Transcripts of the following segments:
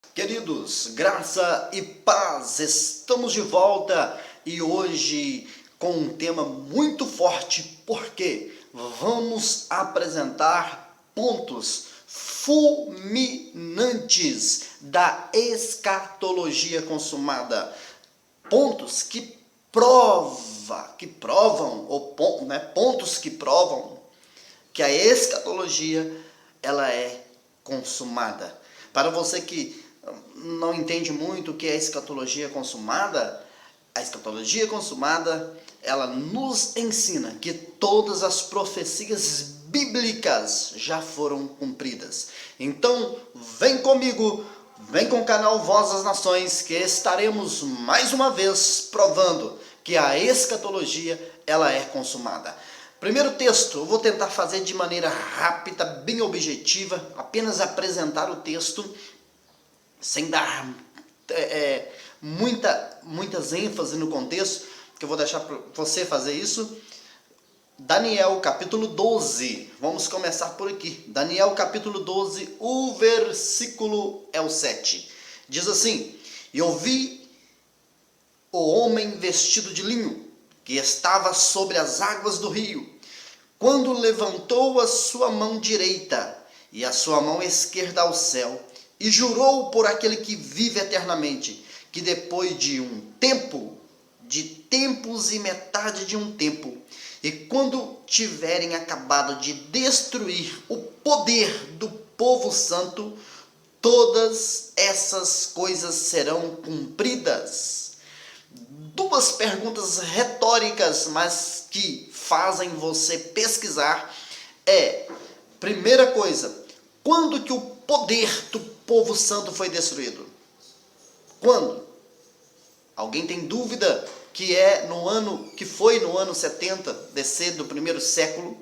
Queridos, graça e paz, estamos de volta e hoje com um tema muito forte, porque vamos apresentar pontos fulminantes da escatologia consumada, pontos que pontos que provam que a escatologia ela é consumada. Para você que não entende muito o que é a escatologia consumada ela nos ensina que todas as profecias bíblicas já foram cumpridas. Então, vem comigo, vem com o canal Voz das Nações, que estaremos mais uma vez provando que a escatologia ela é consumada. Primeiro texto, eu vou tentar fazer de maneira rápida, bem objetiva, apenas apresentar o texto, sem dar muitas ênfases no contexto, que eu vou deixar para você fazer isso. Daniel capítulo 12, vamos começar por aqui. Daniel capítulo 12, o versículo é o 7. Diz assim: E ouvi o homem vestido de linho, que estava sobre as águas do rio, quando levantou a sua mão direita e a sua mão esquerda ao céu, e jurou por aquele que vive eternamente, que depois de um tempo, de tempos e metade de um tempo, e quando tiverem acabado de destruir o poder do povo santo, todas essas coisas serão cumpridas. Duas perguntas retóricas, mas que fazem você pesquisar. Primeira coisa, quando que o poder do povo santo foi destruído? Quando? Alguém tem dúvida que foi no ano 70 DC do primeiro século,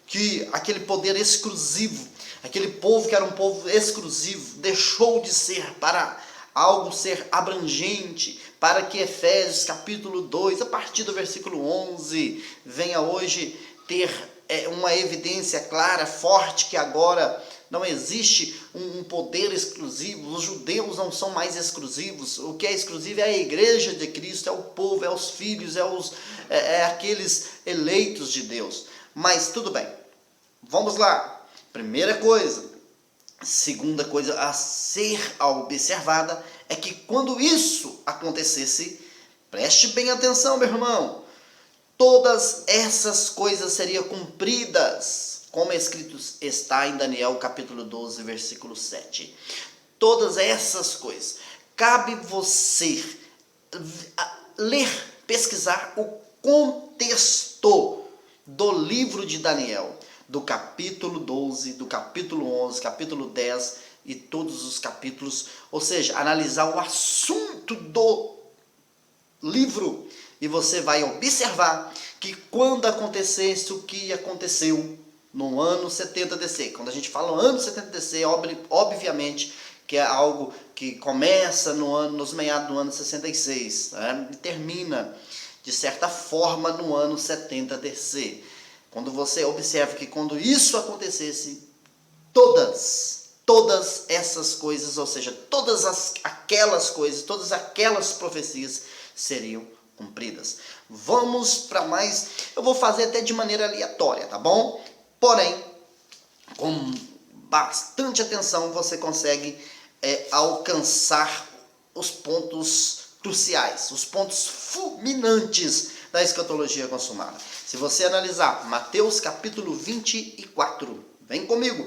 que aquele poder exclusivo, aquele povo que era um povo exclusivo, deixou de ser para algo ser abrangente, para que Efésios capítulo 2, a partir do versículo 11, venha hoje ter uma evidência clara, forte, que agora não existe um poder exclusivo. Os judeus não são mais exclusivos. O que é exclusivo é a igreja de Cristo, é o povo, é os filhos, é aqueles eleitos de Deus. Mas tudo bem, vamos lá. Primeira coisa. Segunda coisa a ser observada é que quando isso acontecesse, preste bem atenção, meu irmão, todas essas coisas seriam cumpridas, como escrito está em Daniel capítulo 12, versículo 7. Todas essas coisas. Cabe você ler, pesquisar o contexto do livro de Daniel, do capítulo 12, do capítulo 11, capítulo 10 e todos os capítulos, ou seja, analisar o assunto do livro, e você vai observar que quando acontecesse o que aconteceu no ano 70 DC, quando a gente fala no ano 70 DC, obviamente que é algo que começa nos meados do ano 66, né, e termina de certa forma no ano 70 DC. Quando você observa que quando isso acontecesse, todas essas coisas, ou seja, todas aquelas coisas, todas aquelas profecias seriam cumpridas. Vamos para mais, eu vou fazer até de maneira aleatória, tá bom? Porém, com bastante atenção você consegue alcançar os pontos cruciais, os pontos fulminantes da escatologia consumada. Se você analisar Mateus capítulo 24, vem comigo.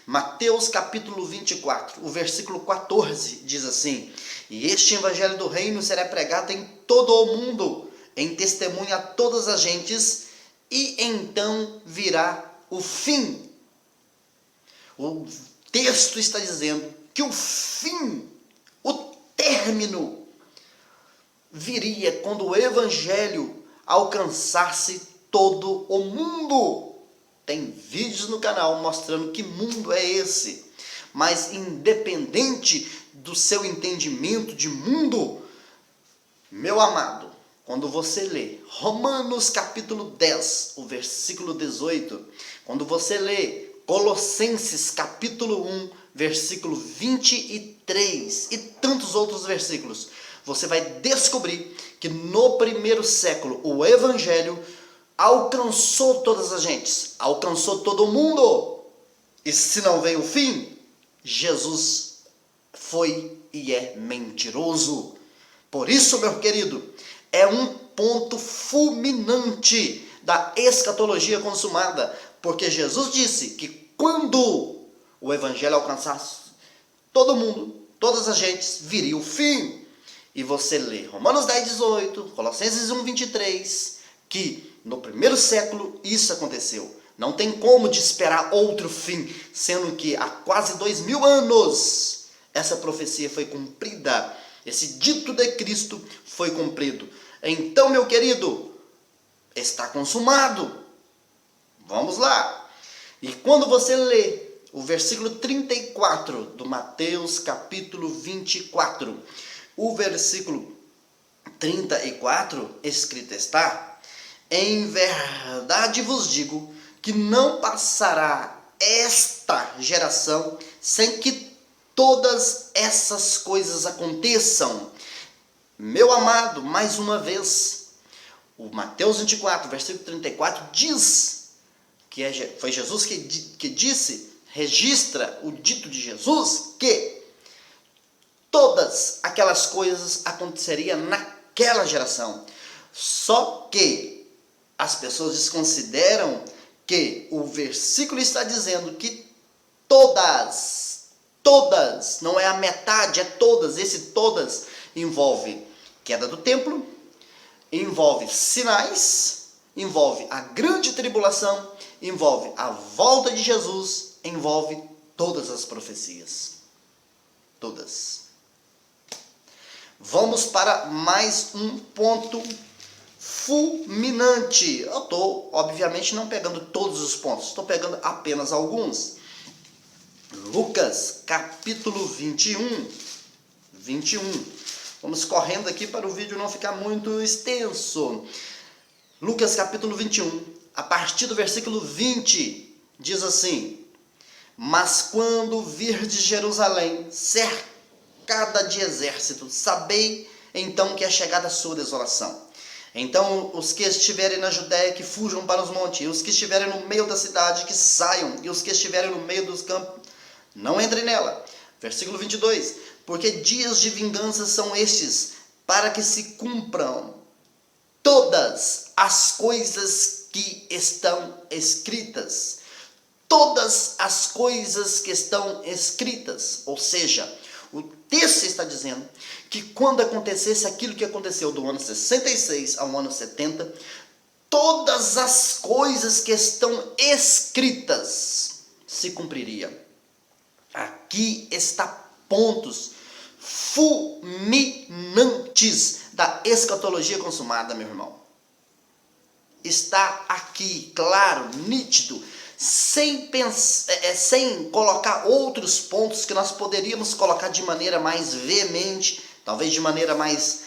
Mateus capítulo 24, o versículo 14 diz assim: E este evangelho do reino será pregado em todo o mundo, em testemunha a todas as gentes, e então virá o fim. O texto está dizendo que o fim, o término, viria quando o evangelho alcançasse todo o mundo. Tem vídeos no canal mostrando que mundo é esse. Mas independente do seu entendimento de mundo, meu amado, quando você lê Romanos capítulo 10, o versículo 18, quando você lê Colossenses capítulo 1, versículo 23 e tantos outros versículos, você vai descobrir que no primeiro século o evangelho alcançou todas as gentes, alcançou todo mundo. E se não veio o fim, Jesus foi e é mentiroso. Por isso, meu querido, é um ponto fulminante da escatologia consumada, porque Jesus disse que quando o evangelho alcançasse todo mundo, todas as gentes, viria o fim. E você lê Romanos 10, 18, Colossenses 1, 23, que no primeiro século isso aconteceu. Não tem como de esperar outro fim, sendo que há quase 2000 anos essa profecia foi cumprida. Esse dito de Cristo foi cumprido. Então, meu querido, está consumado. Vamos lá. E quando você lê o versículo 34 do Mateus capítulo 24, o versículo 34, escrito está: em verdade vos digo que não passará esta geração sem que todas essas coisas aconteçam. Meu amado, mais uma vez, o Mateus 24, versículo 34 diz que foi Jesus que disse, registra o dito de Jesus, que todas aquelas coisas aconteceriam naquela geração. Só que as pessoas desconsideram que o versículo está dizendo que todas, não é a metade, é todas. Esse todas envolve queda do templo, envolve sinais, envolve a grande tribulação, envolve a volta de Jesus, envolve todas as profecias. Todas. Vamos para mais um ponto fulminante. Eu estou, obviamente, não pegando todos os pontos, estou pegando apenas alguns. Lucas, capítulo 21. Vamos correndo aqui para o vídeo não ficar muito extenso. Lucas, capítulo 21, a partir do versículo 20, diz assim: mas quando virdes Jerusalém cercada de exército, sabei então que é chegada a sua desolação. Então os que estiverem na Judéia que fujam para os montes, e os que estiverem no meio da cidade que saiam, e os que estiverem no meio dos campos não entrem nela. Versículo 22, porque dias de vingança são estes, para que se cumpram todas as coisas que estão escritas. Todas as coisas que estão escritas. Ou seja, o texto está dizendo que quando acontecesse aquilo que aconteceu do ano 66 ao ano 70, todas as coisas que estão escritas se cumpririam. Aqui está pontos fulminantes da escatologia consumada, meu irmão. Está aqui, claro, nítido, sem colocar outros pontos que nós poderíamos colocar de maneira mais veemente, talvez de maneira mais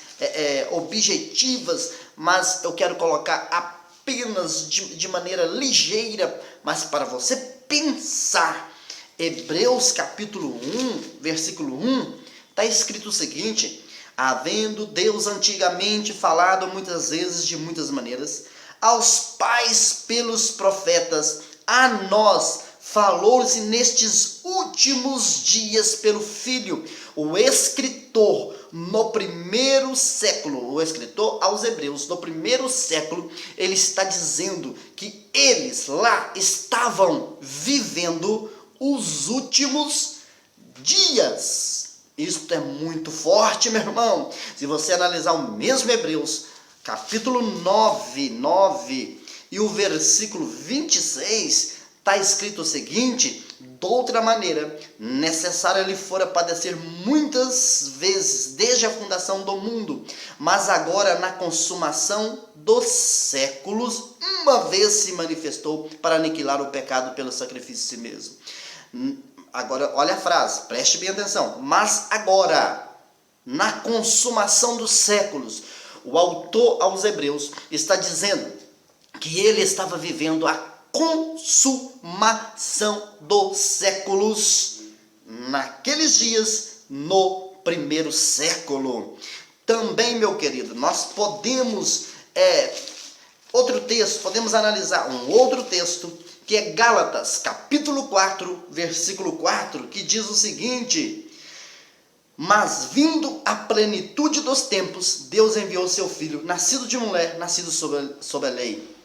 objetivas, mas eu quero colocar apenas de maneira ligeira, mas para você pensar. Hebreus capítulo 1, versículo 1, está escrito o seguinte: havendo Deus antigamente falado muitas vezes de muitas maneiras aos pais pelos profetas, a nós falou-se nestes últimos dias pelo Filho. O escritor no primeiro século, o escritor aos Hebreus no primeiro século, ele está dizendo que eles lá estavam vivendo os últimos dias. Isto é muito forte, meu irmão. Se você analisar o mesmo Hebreus, capítulo 9 e o versículo 26, está escrito o seguinte: de outra maneira, necessário lhe fora padecer muitas vezes desde a fundação do mundo, mas agora na consumação dos séculos, uma vez se manifestou para aniquilar o pecado pelo sacrifício de si mesmo. Agora, olha a frase, preste bem atenção. Mas agora, na consumação dos séculos, o autor aos Hebreus está dizendo que ele estava vivendo a consumação dos séculos naqueles dias, no primeiro século. Também, meu querido, nós podemos, outro texto, podemos analisar um outro texto, que é Gálatas, capítulo 4, versículo 4, que diz o seguinte: mas vindo a plenitude dos tempos, Deus enviou seu Filho, nascido de mulher, nascido sob a lei.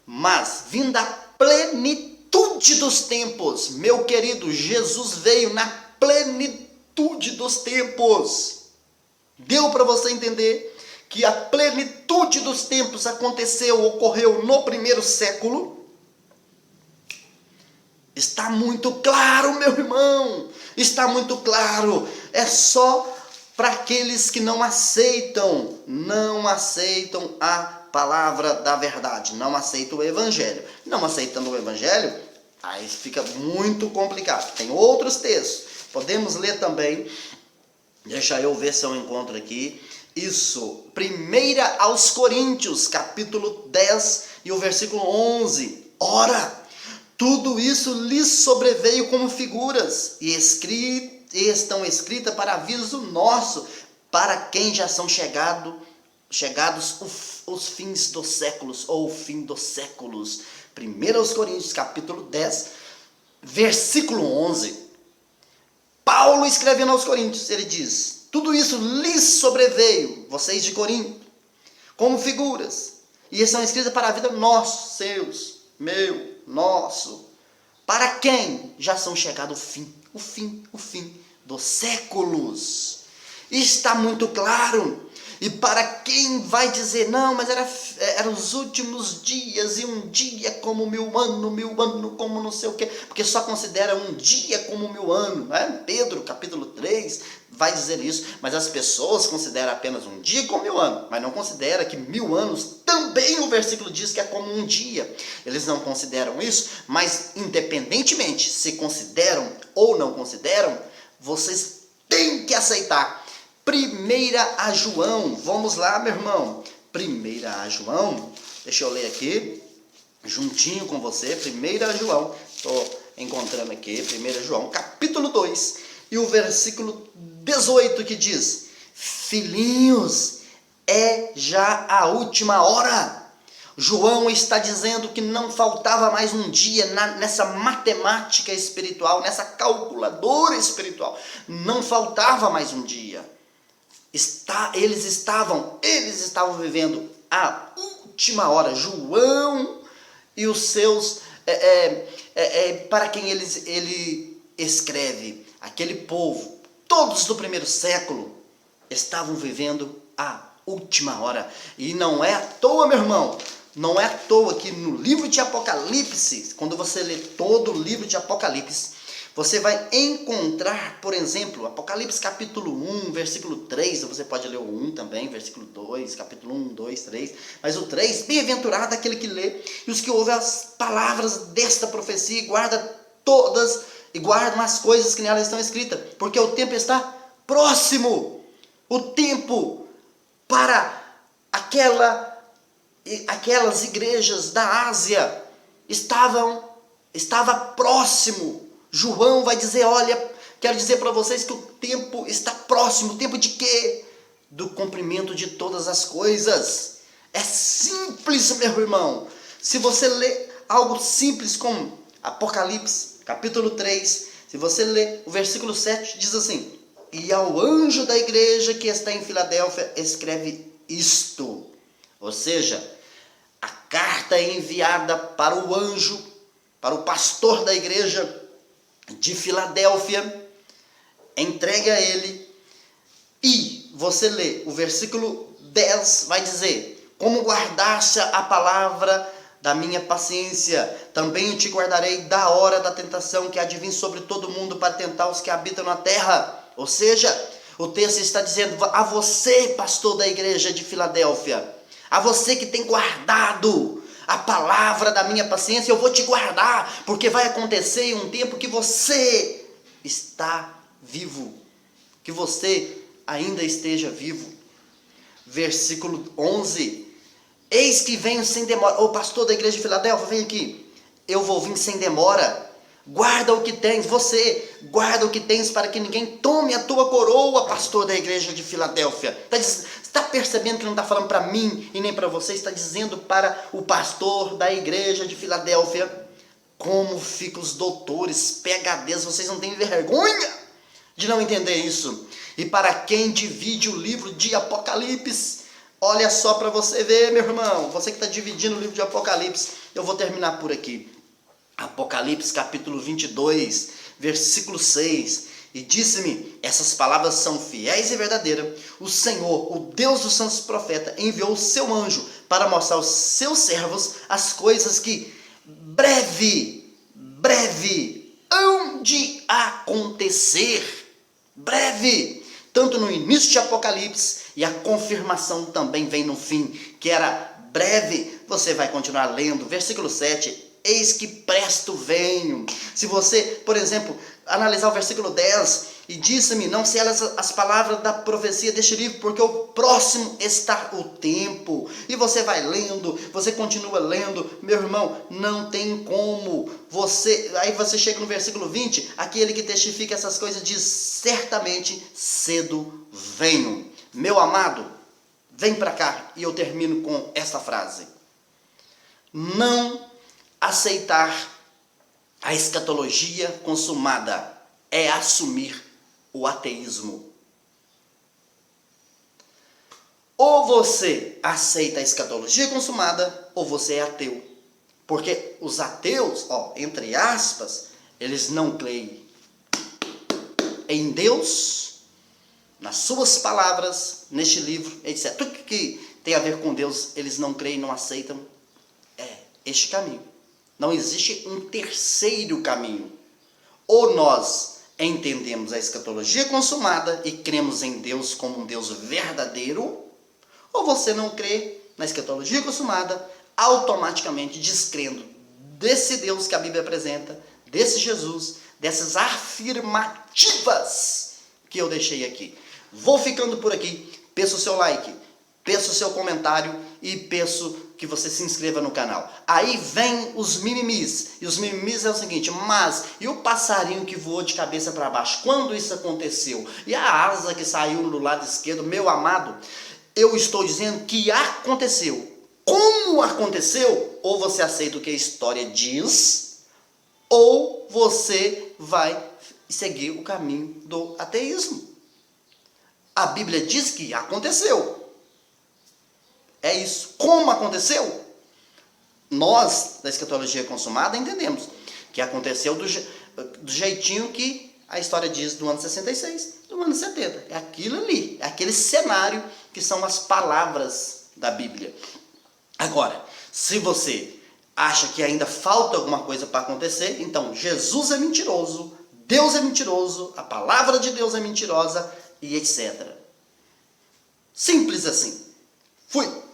Mas vindo a plenitude dos tempos, meu querido, Jesus veio na plenitude dos tempos. Deu para você entender que a plenitude dos tempos ocorreu no primeiro século? Está muito claro, meu irmão, está muito claro. É só para aqueles que não aceitam a palavra da verdade, não aceitam o evangelho. Não aceitando o evangelho, aí fica muito complicado. Tem outros textos, podemos ler também, deixa eu ver se eu encontro aqui, isso, 1 aos Coríntios, capítulo 10 e o versículo 11, ora, tudo isso lhes sobreveio como figuras, e estão escritas para aviso nosso, para quem já são chegados os fins dos séculos, ou o fim dos séculos. 1 aos Coríntios, capítulo 10, versículo 11. Paulo escrevendo aos Coríntios, ele diz: tudo isso lhes sobreveio, vocês de Corinto, como figuras, e estão escritas para a vida nosso, seus, meu, nosso, para quem já são chegados o fim dos séculos. Está muito claro. E para quem vai dizer, não, mas eram os últimos dias, e um dia como 1000 anos como não sei o quê, porque só considera um dia como 1000 anos, né? Pedro, capítulo 3, vai dizer isso, mas as pessoas consideram apenas um dia como 1000 anos, mas não considera que 1000 anos, também o versículo diz que é como um dia. Eles não consideram isso, mas independentemente se consideram ou não consideram, vocês têm que aceitar. 1 a João, vamos lá, meu irmão. 1 a João, deixa eu ler aqui, juntinho com você. 1 a João, estou encontrando aqui, 1 a João, capítulo 2, e o versículo 18, que diz: filhinhos, é já a última hora. João está dizendo que não faltava mais um dia nessa matemática espiritual, nessa calculadora espiritual. Não faltava mais um dia. Eles estavam vivendo a última hora. João e os seus, para quem ele escreve, aquele povo, todos do primeiro século, estavam vivendo a última hora. E não é à toa, meu irmão, não é à toa que no livro de Apocalipse, quando você lê todo o livro de Apocalipse, você vai encontrar, por exemplo, Apocalipse capítulo 1, versículo 3, você pode ler o 1 também, versículo 2, capítulo 1, 2, 3, mas o 3, bem-aventurado aquele que lê, e os que ouvem as palavras desta profecia e guardam as coisas que nela estão escritas, porque o tempo está próximo. O tempo para aquelas igrejas da Ásia estava próximo. João vai dizer, olha, quero dizer para vocês que o tempo está próximo. O tempo de quê? Do cumprimento de todas as coisas. É simples, meu irmão. Se você lê algo simples como Apocalipse, capítulo 3, se você lê o versículo 7, diz assim: e ao anjo da igreja que está em Filadélfia, escreve isto. Ou seja, a carta é enviada para o anjo, para o pastor da igreja de Filadélfia, entregue a ele, e você lê o versículo 10, vai dizer: como guardaste a palavra da minha paciência, também eu te guardarei da hora da tentação que há de vir sobre todo mundo para tentar os que habitam na terra. Ou seja, o texto está dizendo a você, pastor da igreja de Filadélfia, a você que tem guardado a palavra da minha paciência, eu vou te guardar, porque vai acontecer em um tempo que você está vivo, que você ainda esteja vivo. Versículo 11, eis que venho sem demora. Ô pastor da igreja de Filadélfia, vem aqui, eu vou vir sem demora. Guarda o que tens, você guarda o que tens para que ninguém tome a tua coroa, pastor da igreja de Filadélfia. Está percebendo que não está falando para mim e nem para você, está dizendo para o pastor da igreja de Filadélfia. Como ficam os doutores, PhDs, vocês não têm vergonha de não entender isso. E para quem divide o livro de Apocalipse, olha só para você ver, meu irmão, você que está dividindo o livro de Apocalipse, eu vou terminar por aqui. Apocalipse capítulo 22, versículo 6. E disse-me, essas palavras são fiéis e verdadeiras. O Senhor, o Deus dos santos profetas, enviou o seu anjo para mostrar aos seus servos as coisas que breve hão de acontecer. Breve. Tanto no início de Apocalipse e a confirmação também vem no fim, que era breve. Você vai continuar lendo, versículo 7. Eis que presto venho. Se você, por exemplo, analisar o versículo 10, e disse-me, não celas as palavras da profecia deste livro, porque o próximo está o tempo. E você vai lendo, você continua lendo, meu irmão, não tem como. Aí você chega no versículo 20, aquele que testifica essas coisas diz, certamente cedo venho. Meu amado, vem para cá, e eu termino com esta frase. Não aceitar a escatologia consumada é assumir o ateísmo. Ou você aceita a escatologia consumada, ou você é ateu. Porque os ateus, entre aspas, eles não creem em Deus, nas suas palavras, neste livro, etc. Tudo que tem a ver com Deus, eles não creem, não aceitam. É este caminho. Não existe um terceiro caminho. Ou nós entendemos a escatologia consumada e cremos em Deus como um Deus verdadeiro, ou você não crê na escatologia consumada, automaticamente descrendo desse Deus que a Bíblia apresenta, desse Jesus, dessas afirmativas que eu deixei aqui. Vou ficando por aqui. Peço o seu like, peço o seu comentário e peço que você se inscreva no canal. Aí vem os mimimis. E os mimimis é o seguinte, mas e o passarinho que voou de cabeça para baixo? Quando isso aconteceu? E a asa que saiu do lado esquerdo? Meu amado, eu estou dizendo que aconteceu. Como aconteceu? Ou você aceita o que a história diz, ou você vai seguir o caminho do ateísmo. A Bíblia diz que aconteceu. É isso. Como aconteceu? Nós, da escatologia consumada, entendemos que aconteceu do jeitinho que a história diz do ano 66, do ano 70. É aquilo ali, é aquele cenário que são as palavras da Bíblia. Agora, se você acha que ainda falta alguma coisa para acontecer, então Jesus é mentiroso, Deus é mentiroso, a palavra de Deus é mentirosa e etc. Simples assim. Fui!